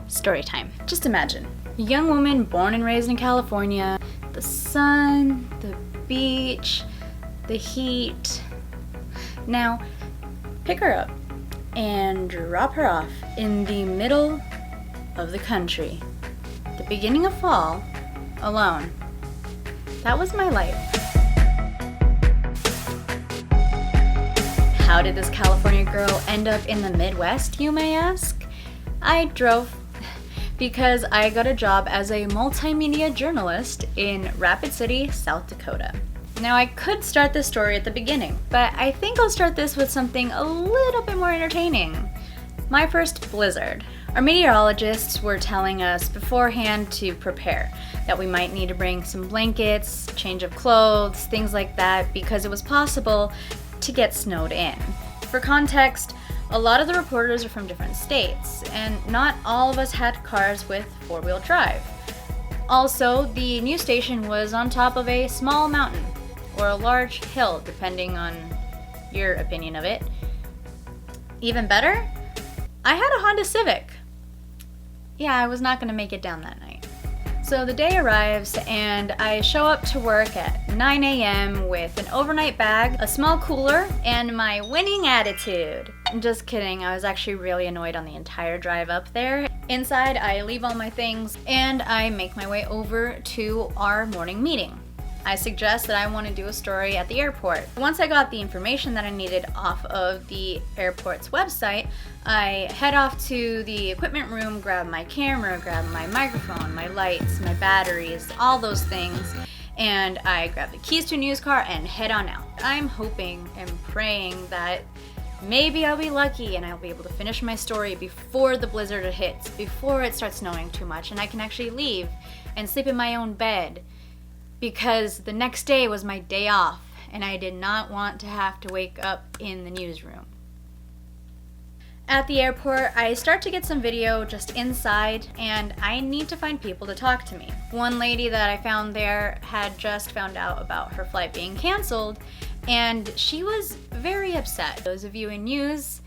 Storytime. Just imagine, a young woman born and raised in California, the sun, the beach, the heat. Now, pick her up and drop her off in the middle of the country, the beginning of fall, alone. That was my life. How did this California girl end up in the Midwest, you may ask? I drove because I got a job as a multimedia journalist in Rapid City, South Dakota. Now, I could start this story at the beginning, but I think I'll start this with something a little bit more entertaining. My first blizzard. Our meteorologists were telling us beforehand to prepare, that we might need to bring some blankets, change of clothes, things like that, because it was possible to get snowed in. For context, a lot of the reporters are from different states, and not all of us had cars with four-wheel drive. Also, the news station was on top of a small mountain, or a large hill, depending on your opinion of it. Even better, I had a Honda Civic. Yeah, I was not going to make it down that night. So the day arrives, and I show up to work at 9 a.m. with an overnight bag, a small cooler, and my winning attitude. Just kidding, I was actually really annoyed on the entire drive up there. Inside, I leave all my things, and I make my way over to our morning meeting. I suggest that I want to do a story at the airport. Once I got the information that I needed off of the airport's website, I head off to the equipment room, grab my camera, grab my microphone, my lights, my batteries, all those things, and I grab the keys to a news car and head on out. I'm hoping and praying that maybe I'll be lucky and I'll be able to finish my story before the blizzard hits, before it starts snowing too much, and I can actually leave and sleep in my own bed. Because the next day was my day off, and I did not want to have to wake up in the newsroom. At the airport, I start to get some video just inside, and I need to find people to talk to me. One lady that I found there had just found out about her flight being canceled, and she was very upset. Those of you in news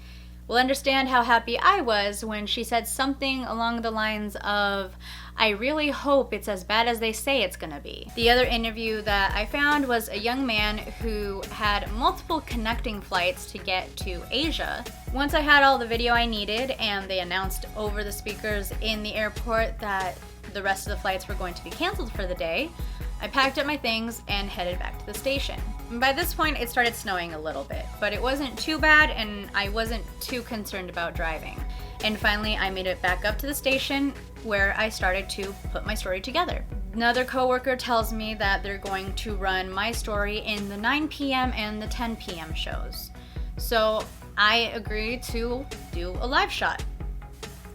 will understand how happy I was when she said something along the lines of, "I really hope it's as bad as they say it's gonna be." The other interview that I found was a young man who had multiple connecting flights to get to Asia. Once I had all the video I needed and they announced over the speakers in the airport that the rest of the flights were going to be canceled for the day, I packed up my things and headed back to the station. By this point, it started snowing a little bit, but it wasn't too bad and I wasn't too concerned about driving. And finally, I made it back up to the station where I started to put my story together. Another coworker tells me that they're going to run my story in the 9 p.m. and the 10 p.m. shows. So I agreed to do a live shot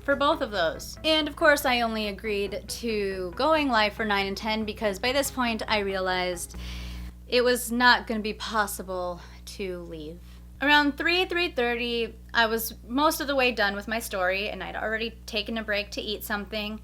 for both of those. And of course, I only agreed to going live for 9 and 10 because by this point I realized it was not going to be possible to leave. Around 3:30, I was most of the way done with my story and I'd already taken a break to eat something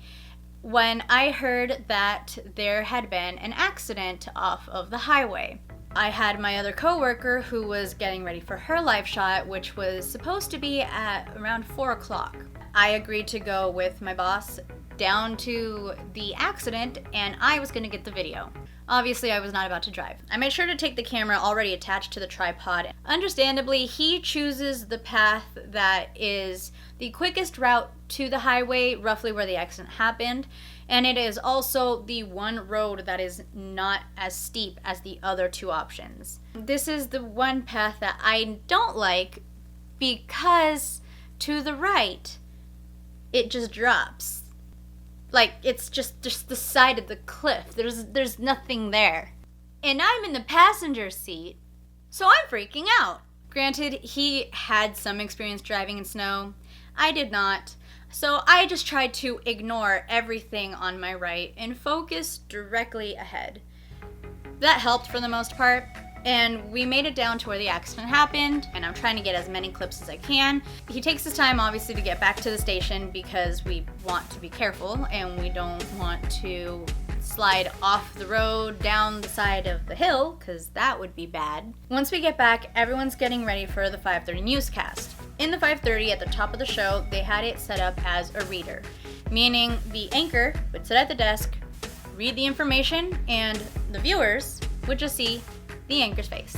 when I heard that there had been an accident off of the highway. I had my other coworker who was getting ready for her live shot, which was supposed to be at around 4 o'clock. I agreed to go with my boss down to the accident and I was going to get the video. Obviously, I was not about to drive. I made sure to take the camera already attached to the tripod. Understandably, he chooses the path that is the quickest route to the highway, roughly where the accident happened, and it is also the one road that is not as steep as the other two options. This is the one path that I don't like because to the right, it just drops. Like, it's just the side of the cliff. There's nothing there. And I'm in the passenger seat, so I'm freaking out. Granted, he had some experience driving in snow. I did not. So I just tried to ignore everything on my right and focus directly ahead. That helped for the most part. And we made it down to where the accident happened, and I'm trying to get as many clips as I can. He takes his time, obviously, to get back to the station because we want to be careful and we don't want to slide off the road down the side of the hill, because that would be bad. Once we get back, everyone's getting ready for the 5:30 newscast. In the 5:30 at the top of the show, they had it set up as a reader, meaning the anchor would sit at the desk, read the information, and the viewers would just see the anchor's face.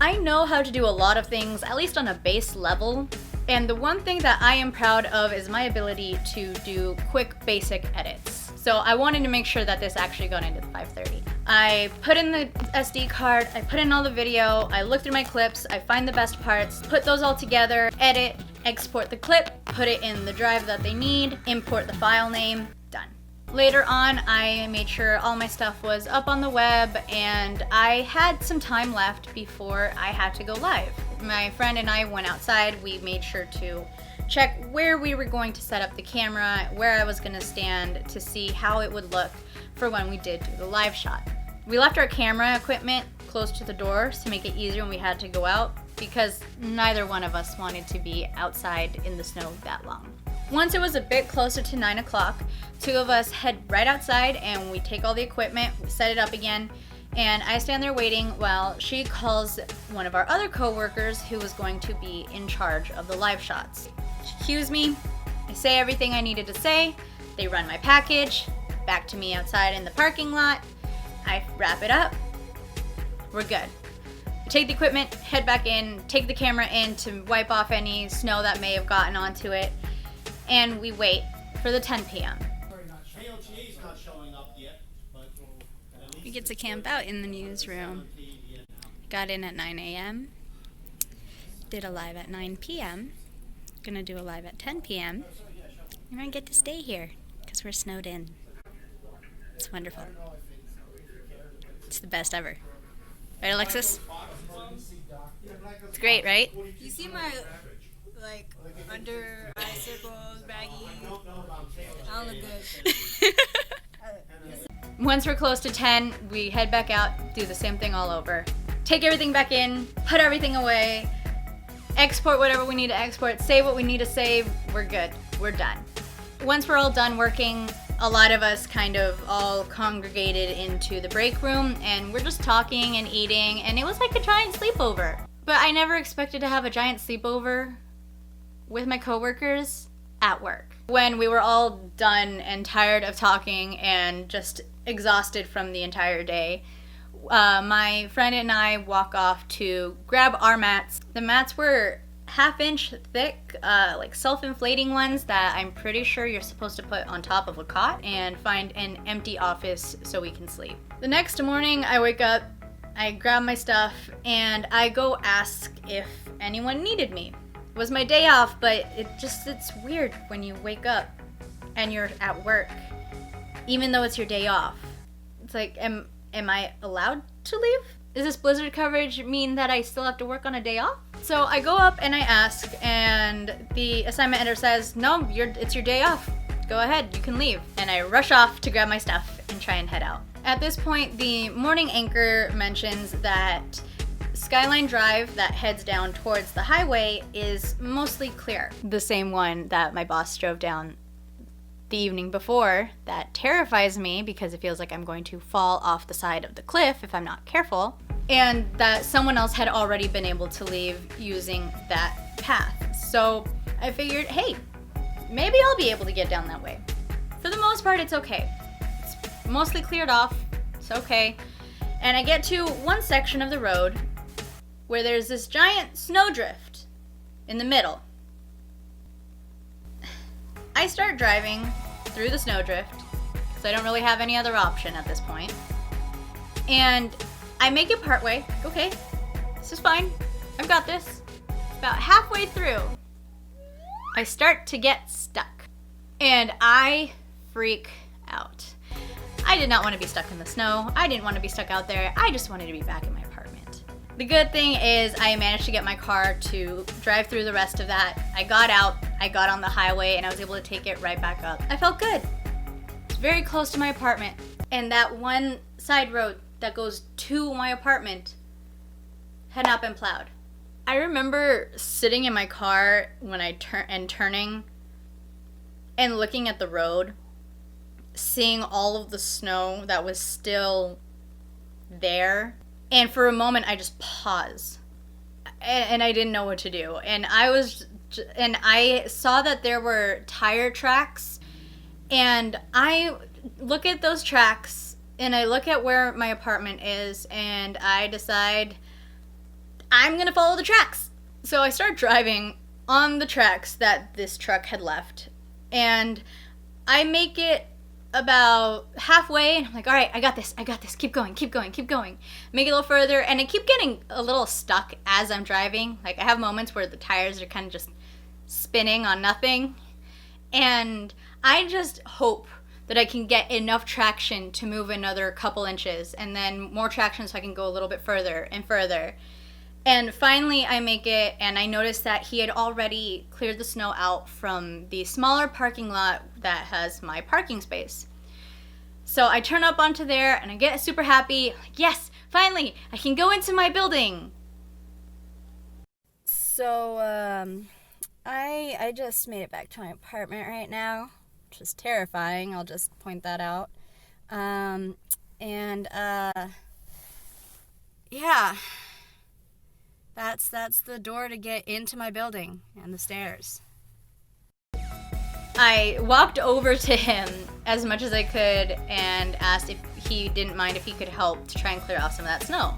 I know how to do a lot of things, at least on a base level, and the one thing that I am proud of is my ability to do quick, basic edits. So I wanted to make sure that this actually got into the 5:30. I put in the SD card, I put in all the video, I look through my clips, I find the best parts, put those all together, edit, export the clip, put it in the drive that they need, import the file name, done. Later on, I made sure all my stuff was up on the web, and I had some time left before I had to go live. My friend and I went outside. We made sure to check where we were going to set up the camera, where I was going to stand to see how it would look for when we did do the live shot. We left our camera equipment close to the doors to make it easier when we had to go out, because neither one of us wanted to be outside in the snow that long. Once it was a bit closer to 9 o'clock, two of us head right outside and we take all the equipment, we set it up again, and I stand there waiting while she calls one of our other co-workers who was going to be in charge of the live shots. She cues me, I say everything I needed to say, they run my package, back to me outside in the parking lot, I wrap it up, we're good. We take the equipment, head back in, take the camera in to wipe off any snow that may have gotten onto it, and we wait for the 10 p.m. We get to camp out in the newsroom. Got in at 9 a.m. Did a live at 9 p.m. Gonna do a live at 10 p.m. And I get to stay here because we're snowed in. It's wonderful. It's the best ever. Right, Alexis? It's great, right? You see my under icicles, baggy. I don't look good. Once we're close to 10, we head back out, do the same thing all over. Take everything back in, put everything away, export whatever we need to export, save what we need to save, we're good, we're done. Once we're all done working, a lot of us kind of all congregated into the break room, and we're just talking and eating, and it was like a giant sleepover. But I never expected to have a giant sleepover with my coworkers at work. When we were all done and tired of talking and just exhausted from the entire day, my friend and I walk off to grab our mats. The mats were half-inch thick, like self-inflating ones that I'm pretty sure you're supposed to put on top of a cot and find an empty office so we can sleep. The next morning I wake up, I grab my stuff, and I go ask if anyone needed me. It was my day off, but it's weird when you wake up and you're at work, even though it's your day off. It's like, am I allowed to leave? Does this blizzard coverage mean that I still have to work on a day off? So I go up and I ask, and the assignment editor says, no, it's your day off. Go ahead, you can leave. And I rush off to grab my stuff and try and head out. At this point, the morning anchor mentions that Skyline Drive that heads down towards the highway is mostly clear. The same one that my boss drove down the evening before. That terrifies me because it feels like I'm going to fall off the side of the cliff if I'm not careful. And that someone else had already been able to leave using that path. So I figured, hey, maybe I'll be able to get down that way. For the most part, it's okay. It's mostly cleared off. It's okay. And I get to one section of the road where there's this giant snowdrift in the middle. I start driving through the snowdrift because I don't really have any other option at this point. And I make it partway. Okay, this is fine. I've got this. About halfway through, I start to get stuck. And I freak out. I did not want to be stuck in the snow. I didn't want to be stuck out there. I just wanted to be back in my apartment. The good thing is I managed to get my car to drive through the rest of that. I got out, I got on the highway, and I was able to take it right back up. I felt good. It's very close to my apartment. And that one side road that goes to my apartment had not been plowed. I remember sitting in my car when I turning and looking at the road, seeing all of the snow that was still there. And for a moment, I just paused. And I didn't know what to do. And I was and I saw that there were tire tracks, and I look at those tracks and I look at where my apartment is, and I decide I'm gonna follow the tracks. So I start driving on the tracks that this truck had left, and I make it about halfway, and I'm like, all right, I got this, keep going. Make it a little further, and I keep getting a little stuck as I'm driving. Like, I have moments where the tires are kind of just spinning on nothing, and I just hope that I can get enough traction to move another couple inches, and then more traction so I can go a little bit further and further. And finally I make it, and I notice that he had already cleared the snow out from the smaller parking lot that has my parking space. So I turn up onto there and I get super happy, like, yes, finally, I can go into my building. So, I just made it back to my apartment right now, which is terrifying, I'll just point that out. Yeah. That's the door to get into my building, and the stairs. I walked over to him as much as I could and asked if he didn't mind if he could help to try and clear off some of that snow.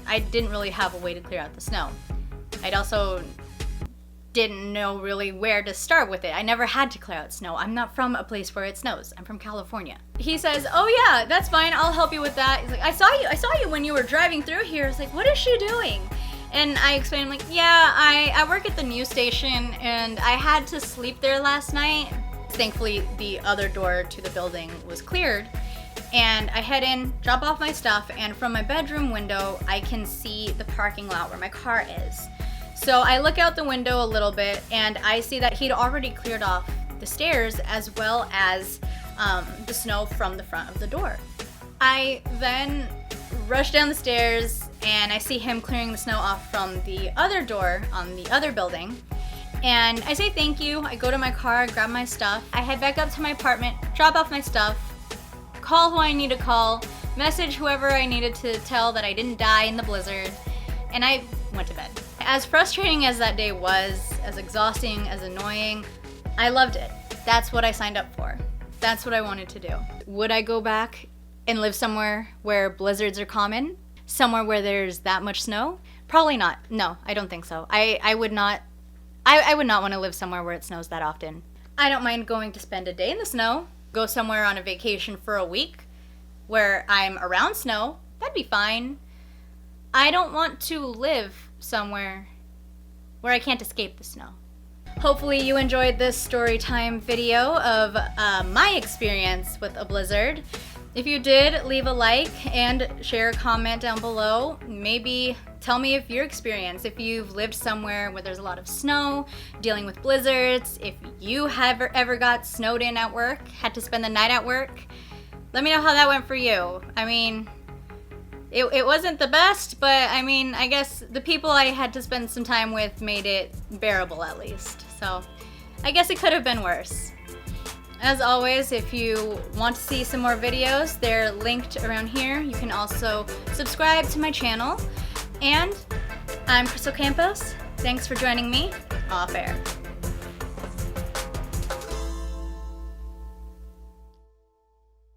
I didn't really have a way to clear out the snow. I'd also didn't know really where to start with it. I never had to clear out snow. I'm not from a place where it snows. I'm from California. He says, oh yeah, that's fine, I'll help you with that. He's like, I saw you when you were driving through here. I was like, what is she doing? And I explained, I'm like, yeah, I work at the news station, and I had to sleep there last night. Thankfully, the other door to the building was cleared, and I head in, drop off my stuff, and from my bedroom window, I can see the parking lot where my car is. So I look out the window a little bit, and I see that he'd already cleared off the stairs as well as the snow from the front of the door. I then rush down the stairs, and I see him clearing the snow off from the other door on the other building. And I say thank you. I go to my car, grab my stuff. I head back up to my apartment, drop off my stuff, call who I need to call, message whoever I needed to tell that I didn't die in the blizzard, and I went to bed. As frustrating as that day was, as exhausting, as annoying, I loved it. That's what I signed up for. That's what I wanted to do. Would I go back and live somewhere where blizzards are common? Somewhere where there's that much snow? Probably not. No, I don't think so. I would not want to live somewhere where it snows that often. I don't mind going to spend a day in the snow, go somewhere on a vacation for a week where I'm around snow. That'd be fine. I don't want to live somewhere where I can't escape the snow. Hopefully you enjoyed this story time video of my experience with a blizzard. If you did, leave a like and share a comment down below. Maybe tell me if your experience, if you've lived somewhere where there's a lot of snow, dealing with blizzards, if you have ever got snowed in at work, had to spend the night at work. Let me know how that went for you. I mean, it wasn't the best, but I mean, I guess the people I had to spend some time with made it bearable at least. So I guess it could have been worse. As always, if you want to see some more videos, they're linked around here. You can also subscribe to my channel. And I'm Crystal Campos. Thanks for joining me off air.